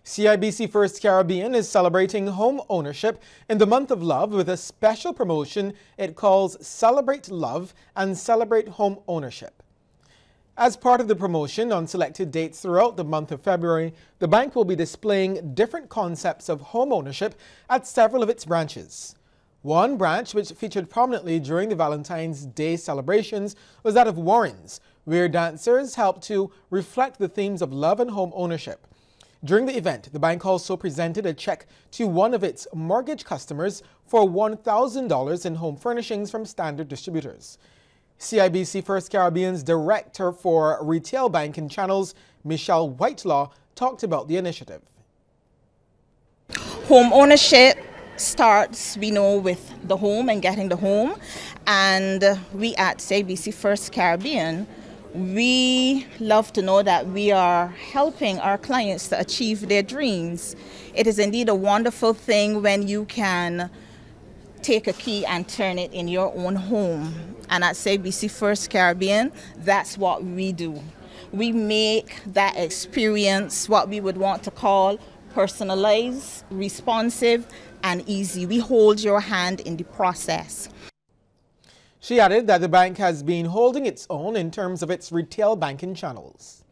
CIBC First Caribbean is celebrating home ownership in the month of love with a special promotion it calls Celebrate Love and Celebrate Home Ownership. As part of the promotion on selected dates throughout the month of February, the bank will be displaying different concepts of home ownership at several of its branches. One branch which featured prominently during the Valentine's Day celebrations was that of Warren's, where dancers helped to reflect the themes of love and home ownership. During the event, the bank also presented a check to one of its mortgage customers for $1,000 in home furnishings from standard distributors. CIBC First Caribbean's Director for Retail Banking Channels, Michelle Whitelaw, talked about the initiative. Home ownership starts, we know, with the home and getting the home. And we at CBC First Caribbean, we love to know that we are helping our clients to achieve their dreams. It is indeed a wonderful thing when you can take a key and turn it in your own home. And at CBC First Caribbean, that's what we do. We make that experience what we would want to call personalized, responsive, and easy. We hold your hand in the process. She added that the bank has been holding its own in terms of its retail banking channels.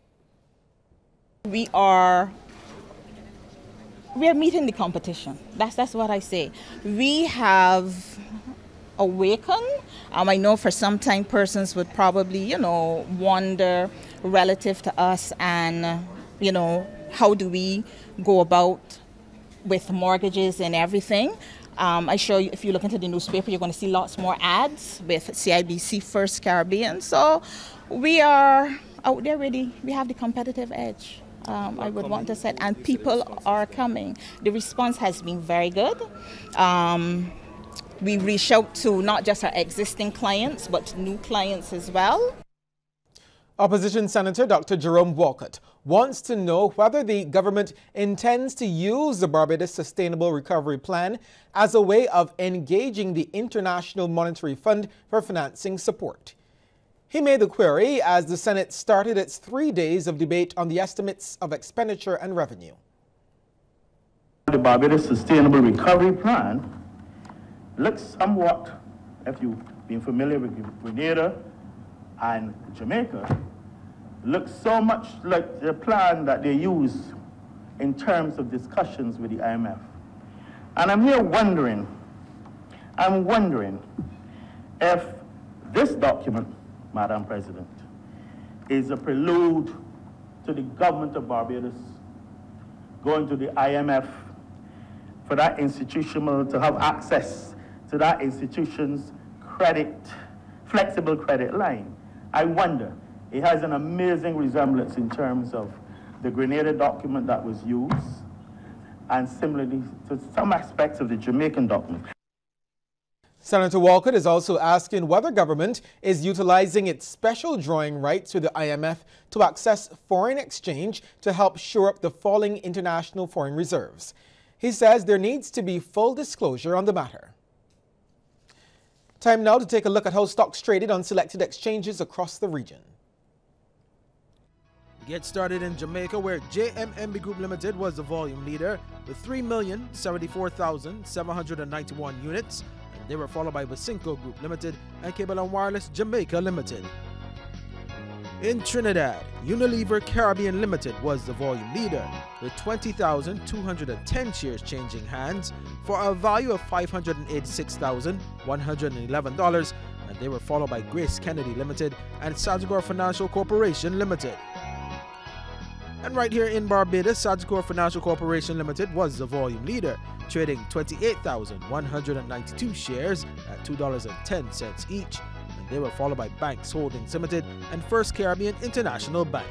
We are meeting the competition. That's what I say. We have awakened. I know for some time persons would probably, wonder relative to us and, how do we go about with mortgages and everything. I show you, if you look into the newspaper, you're going to see lots more ads with CIBC First Caribbean. So we are out there ready. We have the competitive edge. I would want to say, and people are coming. The response has been very good. We reach out to not just our existing clients, but new clients as well. Opposition Senator Dr. Jerome Walcott wants to know whether the government intends to use the Barbados Sustainable Recovery Plan as a way of engaging the International Monetary Fund for financing support. He made the query as the Senate started its 3 days of debate on the estimates of expenditure and revenue. The Barbados Sustainable Recovery Plan looks somewhat, if you've been familiar with Grenada and Jamaica, looks so much like the plan that they use in terms of discussions with the IMF. And I'm here wondering if this document, Madam President, is a prelude to the government of Barbados going to the IMF for that institution to have access to that institution's flexible credit line. I wonder, it has an amazing resemblance in terms of the Grenada document that was used, and similarly to some aspects of the Jamaican document. Senator Walcott is also asking whether government is utilizing its special drawing rights with the IMF to access foreign exchange to help shore up the falling international foreign reserves. He says there needs to be full disclosure on the matter. Time now to take a look at how stocks traded on selected exchanges across the region. Get started in Jamaica, where JMMB Group Limited was the volume leader with 3,074,791 units. And they were followed by Basinco Group Limited and Cable and Wireless Jamaica Limited. In Trinidad, Unilever Caribbean Limited was the volume leader with 20,210 shares changing hands for a value of $586,111, and they were followed by Grace Kennedy Limited and Sagicor Financial Corporation Limited. And right here in Barbados, Sagicor Financial Corporation Limited was the volume leader, trading 28,192 shares at $2.10 each. They were followed by Banks Holdings Limited and First Caribbean International Bank.